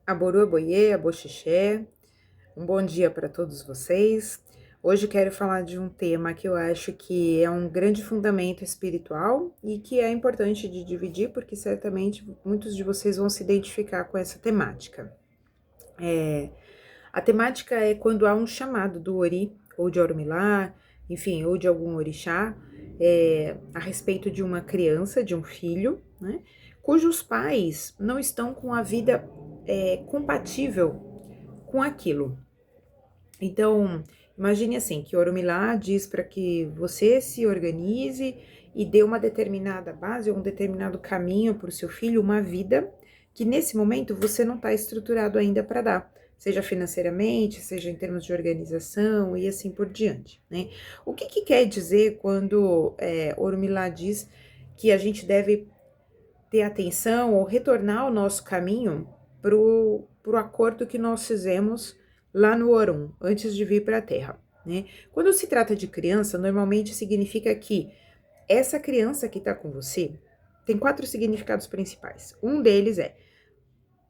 Aborô, aboiê, aboxixé, um bom dia para todos vocês. Hoje quero falar de um tema que eu acho que é um grande fundamento espiritual e que é importante de dividir, porque certamente muitos de vocês vão se identificar com essa temática. A temática é quando há um chamado do Ori, ou de Orumilá, enfim, ou de algum orixá, a respeito de uma criança, de um filho, né, cujos pais não estão com a vida compatível com aquilo. Então, imagine assim, que Orumilá diz para que você se organize e dê uma determinada base, ou um determinado caminho para o seu filho, uma vida que nesse momento você não está estruturado ainda para dar, seja financeiramente, seja em termos de organização e assim por diante, né? O que quer dizer quando Orumilá diz que a gente deve ter atenção ou retornar o nosso caminho pro acordo que nós fizemos lá no Orum, antes de vir para a Terra, né? Quando se trata de criança, normalmente significa que essa criança que está com você tem 4 significados principais. Um deles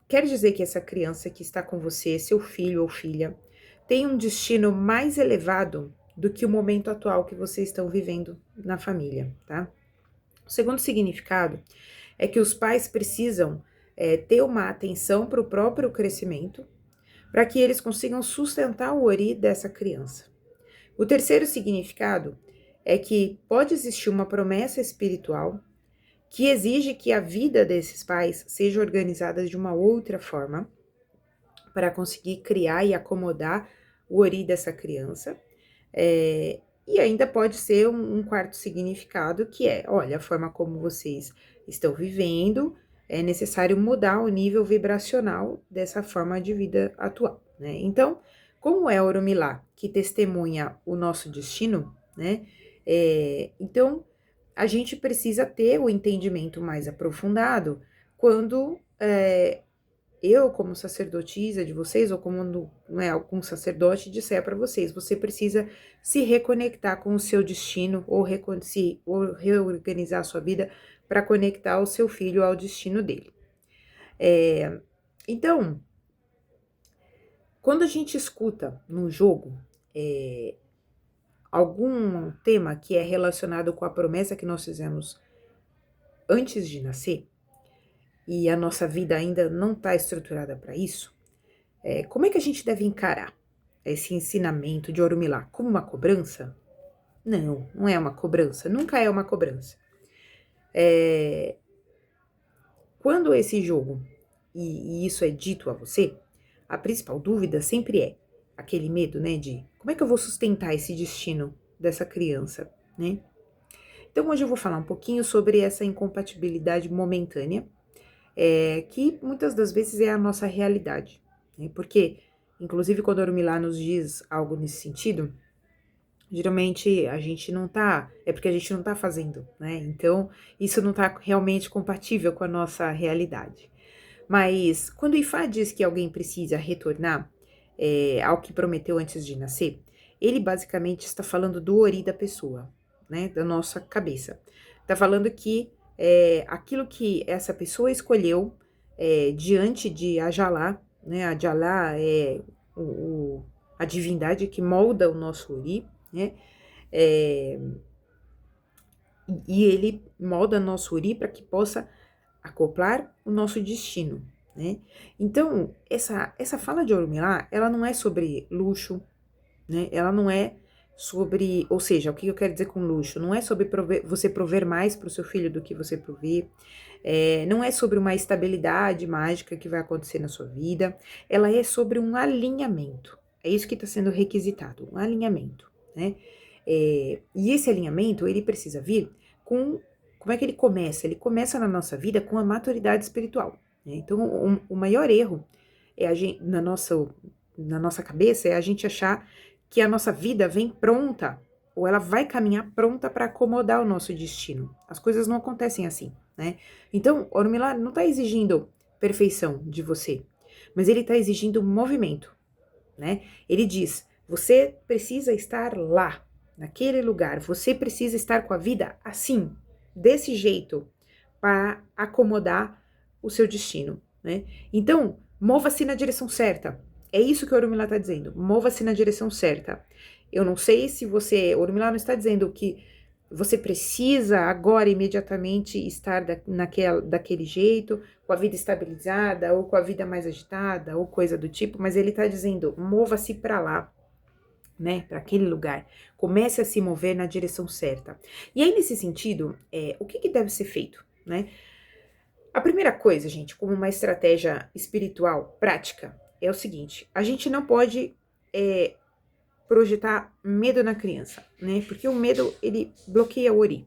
quer dizer que essa criança que está com você, seu filho ou filha, tem um destino mais elevado do que o momento atual que vocês estão vivendo na família, tá? O segundo significado é que os pais precisam ter uma atenção para o próprio crescimento, para que eles consigam sustentar o ori dessa criança. O terceiro significado é que pode existir uma promessa espiritual que exige que a vida desses pais seja organizada de uma outra forma para conseguir criar e acomodar o ori dessa criança. E ainda pode ser um quarto significado, que é, olha, a forma como vocês estão vivendo, é necessário mudar o nível vibracional dessa forma de vida atual, né? Então, como é Orumilá, que testemunha o nosso destino, né? Então, a gente precisa ter o entendimento mais aprofundado quando eu, como sacerdotisa de vocês, ou como algum sacerdote disser para vocês, você precisa se reconectar com o seu destino, ou reorganizar a sua vida para conectar o seu filho ao destino dele. Então, quando a gente escuta no jogo algum tema que é relacionado com a promessa que nós fizemos antes de nascer, e a nossa vida ainda não está estruturada para isso, como é que a gente deve encarar esse ensinamento de Orumilá? Como uma cobrança? Não, não é uma cobrança, nunca é uma cobrança. Quando esse jogo, e isso é dito a você, a principal dúvida sempre é aquele medo, né, de como é que eu vou sustentar esse destino dessa criança, né? Então hoje eu vou falar um pouquinho sobre essa incompatibilidade momentânea, que muitas das vezes é a nossa realidade, né? Porque, inclusive, quando a Orumilá nos diz algo nesse sentido, geralmente a gente não tá, é porque a gente não tá fazendo, né? Então, isso não tá realmente compatível com a nossa realidade. Mas, quando o Ifá diz que alguém precisa retornar ao que prometeu antes de nascer, ele basicamente está falando do ori da pessoa, né? Da nossa cabeça. Está falando que aquilo que essa pessoa escolheu diante de Ajalá, né? Ajalá é a divindade que molda o nosso ori, né? E ele molda nosso ori para que possa acoplar o nosso destino, né? Então, essa fala de Orumilá, ela não é sobre luxo, né? Ela não é sobre, ou seja, o que eu quero dizer com luxo? Não é sobre você prover mais para o seu filho do que você provê, não é sobre uma estabilidade mágica que vai acontecer na sua vida, ela é sobre um alinhamento. É isso que está sendo requisitado, um alinhamento, né? E esse alinhamento, ele precisa vir com... Como é que ele começa? Ele começa na nossa vida com a maturidade espiritual, né? Então, o maior erro é na nossa cabeça é a gente achar que a nossa vida vem pronta, ou ela vai caminhar pronta para acomodar o nosso destino. As coisas não acontecem assim, né? Então, Orumilá não está exigindo perfeição de você, mas ele está exigindo movimento, né? Ele diz, você precisa estar lá, naquele lugar, você precisa estar com a vida assim, desse jeito, para acomodar o seu destino, né? Então, Mova-se na direção certa. É isso que o Orumilá está dizendo. Mova-se na direção certa. Eu não sei se você... O Orumilá não está dizendo que você precisa agora, imediatamente, estar daquele jeito, com a vida estabilizada, ou com a vida mais agitada, ou coisa do tipo, mas ele está dizendo, mova-se para lá, né, para aquele lugar. Comece a se mover na direção certa. E aí, nesse sentido, o que deve ser feito, né? A primeira coisa, gente, como uma estratégia espiritual prática, é o seguinte: a gente não pode projetar medo na criança, né? Porque o medo, ele bloqueia o Ori.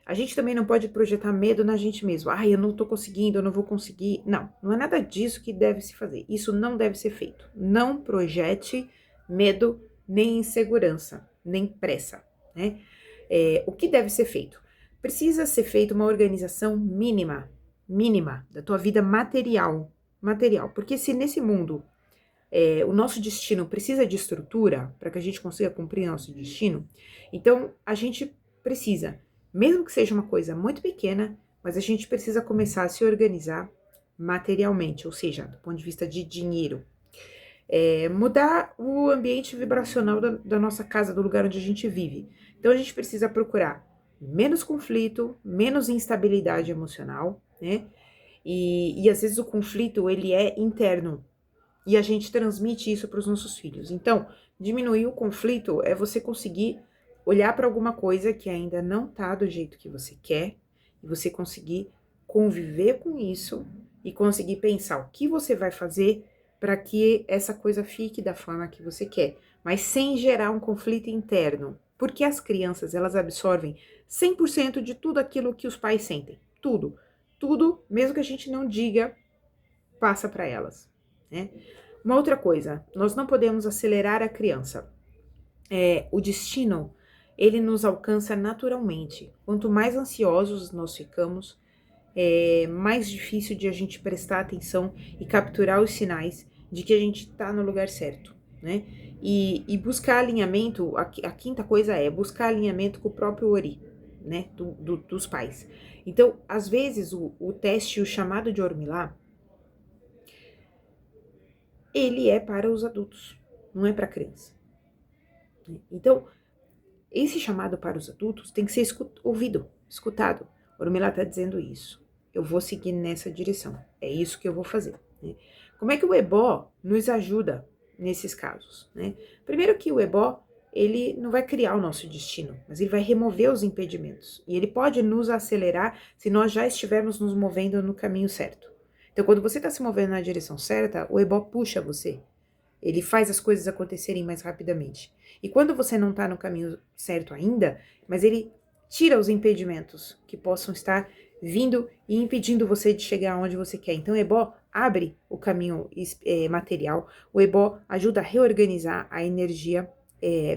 A gente também não pode projetar medo na gente mesmo. Ah, eu não tô conseguindo, eu não vou conseguir. Não, não é nada disso que deve se fazer. Isso não deve ser feito. Não projete medo, nem insegurança, nem pressa, né? O que deve ser feito? Precisa ser feita uma organização mínima da tua vida material, porque se nesse mundo o nosso destino precisa de estrutura para que a gente consiga cumprir nosso destino, então a gente precisa, mesmo que seja uma coisa muito pequena, mas a gente precisa começar a se organizar materialmente, ou seja, do ponto de vista de dinheiro. Mudar o ambiente vibracional da nossa casa, do lugar onde a gente vive. Então a gente precisa procurar menos conflito, menos instabilidade emocional, né? E às vezes o conflito, ele é interno, e a gente transmite isso para os nossos filhos. Então, diminuir o conflito é você conseguir olhar para alguma coisa que ainda não tá do jeito que você quer, e você conseguir conviver com isso e conseguir pensar o que você vai fazer para que essa coisa fique da forma que você quer, mas sem gerar um conflito interno. Porque as crianças, elas absorvem 100% de tudo aquilo que os pais sentem. Tudo. Tudo, mesmo que a gente não diga, passa para elas, né? Uma outra coisa, nós não podemos acelerar a criança. O destino, ele nos alcança naturalmente. Quanto mais ansiosos nós ficamos, mais difícil de a gente prestar atenção e capturar os sinais de que a gente está no lugar certo, né? E buscar alinhamento, a quinta coisa é buscar alinhamento com o próprio Ori, né? Dos pais. Então, às vezes, o teste, o chamado de Orumilá, ele é para os adultos, não é para a criança. Então, esse chamado para os adultos tem que ser ouvido, escutado. Orumilá está dizendo isso. Eu vou seguir nessa direção. É isso que eu vou fazer, né? Como é que o Ebó nos ajuda nesses casos, né? Primeiro que o Ebó, ele não vai criar o nosso destino, mas ele vai remover os impedimentos. E ele pode nos acelerar se nós já estivermos nos movendo no caminho certo. Então, quando você está se movendo na direção certa, o Ebó puxa você. Ele faz as coisas acontecerem mais rapidamente. E quando você não está no caminho certo ainda, mas ele tira os impedimentos que possam estar vindo e impedindo você de chegar onde você quer. Então, o Ebó abre o caminho material, o Ebó ajuda a reorganizar a energia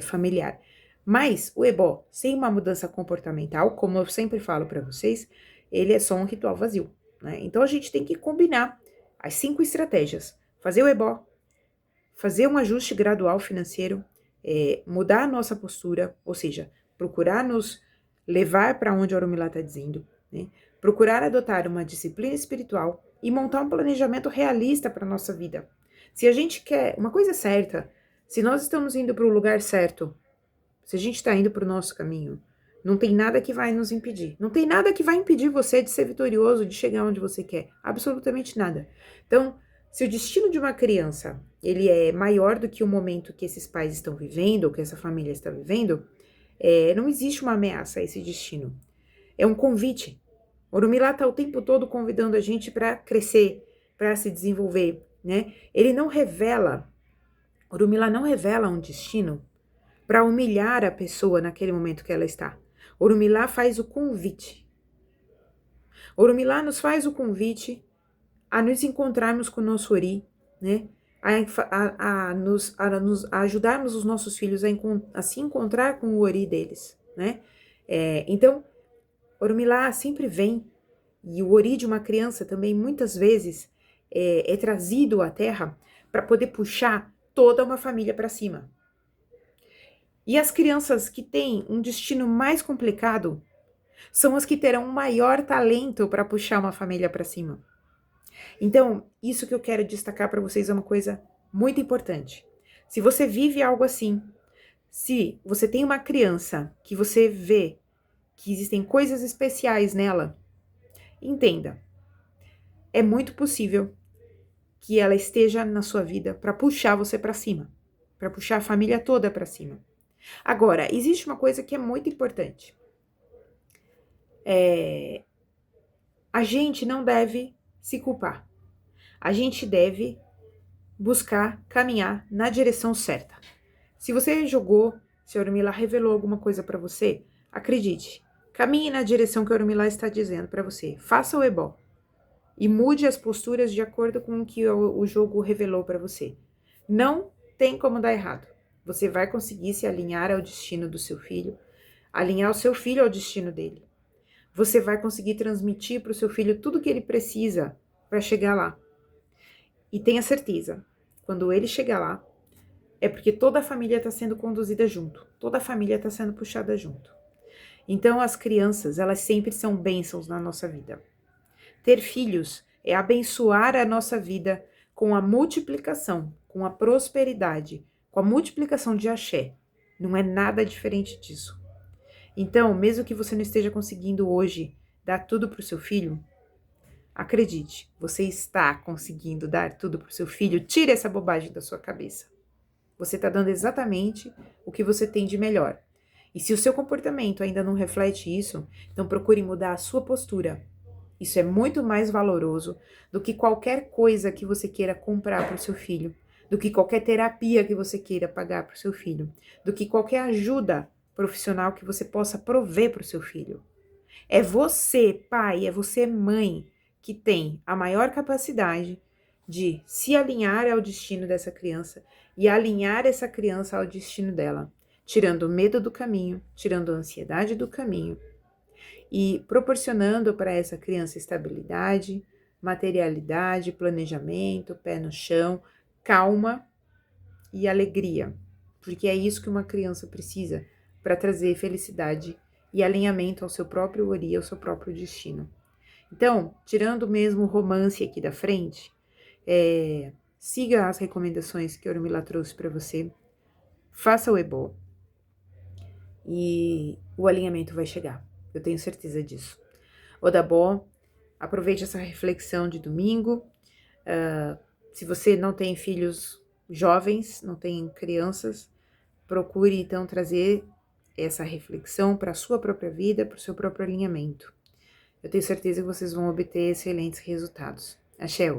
familiar. Mas o Ebó, sem uma mudança comportamental, como eu sempre falo para vocês, ele é só um ritual vazio, né? Então, a gente tem que combinar as 5 estratégias. Fazer o Ebó, fazer um ajuste gradual financeiro, mudar a nossa postura, ou seja, procurar nos levar para onde a Orumilá está dizendo, né? Procurar adotar uma disciplina espiritual e montar um planejamento realista para a nossa vida. Se a gente quer uma coisa certa, se nós estamos indo para o lugar certo, se a gente está indo para o nosso caminho, não tem nada que vai nos impedir. Não tem nada que vai impedir você de ser vitorioso, de chegar onde você quer. Absolutamente nada. Então, se o destino de uma criança ele é maior do que o momento que esses pais estão vivendo, ou que essa família está vivendo, não existe uma ameaça a esse destino. É um convite. Orumilá está o tempo todo convidando a gente para crescer, para se desenvolver, né? Orumilá não revela um destino para humilhar a pessoa naquele momento que ela está. Orumilá faz o convite. Orumilá nos faz o convite a nos encontrarmos com o nosso Ori, né? A ajudarmos os nossos filhos a se encontrar com o Ori deles, né? Então, Orumilá sempre vem, e o Ori de uma criança também muitas vezes é trazido à Terra para poder puxar toda uma família para cima. E as crianças que têm um destino mais complicado são as que terão um maior talento para puxar uma família para cima. Então, isso que eu quero destacar para vocês é uma coisa muito importante. Se você vive algo assim, se você tem uma criança que você vê que existem coisas especiais nela, entenda, é muito possível que ela esteja na sua vida para puxar você para cima, para puxar a família toda para cima. Agora, existe uma coisa que é muito importante. A gente não deve se culpar. A gente deve buscar caminhar na direção certa. Se você jogou, se a Ormila revelou alguma coisa para você, acredite, caminhe na direção que a Ormila está dizendo para você. Faça o ebó e mude as posturas de acordo com o que o jogo revelou para você. Não tem como dar errado. Você vai conseguir se alinhar ao destino do seu filho, alinhar o seu filho ao destino dele. Você vai conseguir transmitir para o seu filho tudo que ele precisa para chegar lá. E tenha certeza, quando ele chegar lá, é porque toda a família está sendo conduzida junto, toda a família está sendo puxada junto. Então, as crianças, elas sempre são bênçãos na nossa vida. Ter filhos é abençoar a nossa vida com a multiplicação, com a prosperidade, com a multiplicação de axé. Não é nada diferente disso. Então, mesmo que você não esteja conseguindo hoje dar tudo para o seu filho, acredite, você está conseguindo dar tudo para o seu filho. Tire essa bobagem da sua cabeça. Você está dando exatamente o que você tem de melhor. E se o seu comportamento ainda não reflete isso, então procure mudar a sua postura. Isso é muito mais valoroso do que qualquer coisa que você queira comprar para o seu filho, do que qualquer terapia que você queira pagar para o seu filho, do que qualquer ajuda profissional que você possa prover para o seu filho. É você, pai, é você, mãe, que tem a maior capacidade de se alinhar ao destino dessa criança e alinhar essa criança ao destino dela, tirando o medo do caminho, tirando a ansiedade do caminho e proporcionando para essa criança estabilidade, materialidade, planejamento, pé no chão, calma e alegria, porque é isso que uma criança precisa para trazer felicidade e alinhamento ao seu próprio ori, ao seu próprio destino. Então, tirando mesmo o romance aqui da frente, siga as recomendações que a Ormila trouxe para você, faça o ebó e o alinhamento vai chegar. Eu tenho certeza disso. Odabó, aproveite essa reflexão de domingo. Se você não tem filhos jovens, não tem crianças, procure então trazer essa reflexão para a sua própria vida, para o seu próprio alinhamento. Eu tenho certeza que vocês vão obter excelentes resultados. Axé.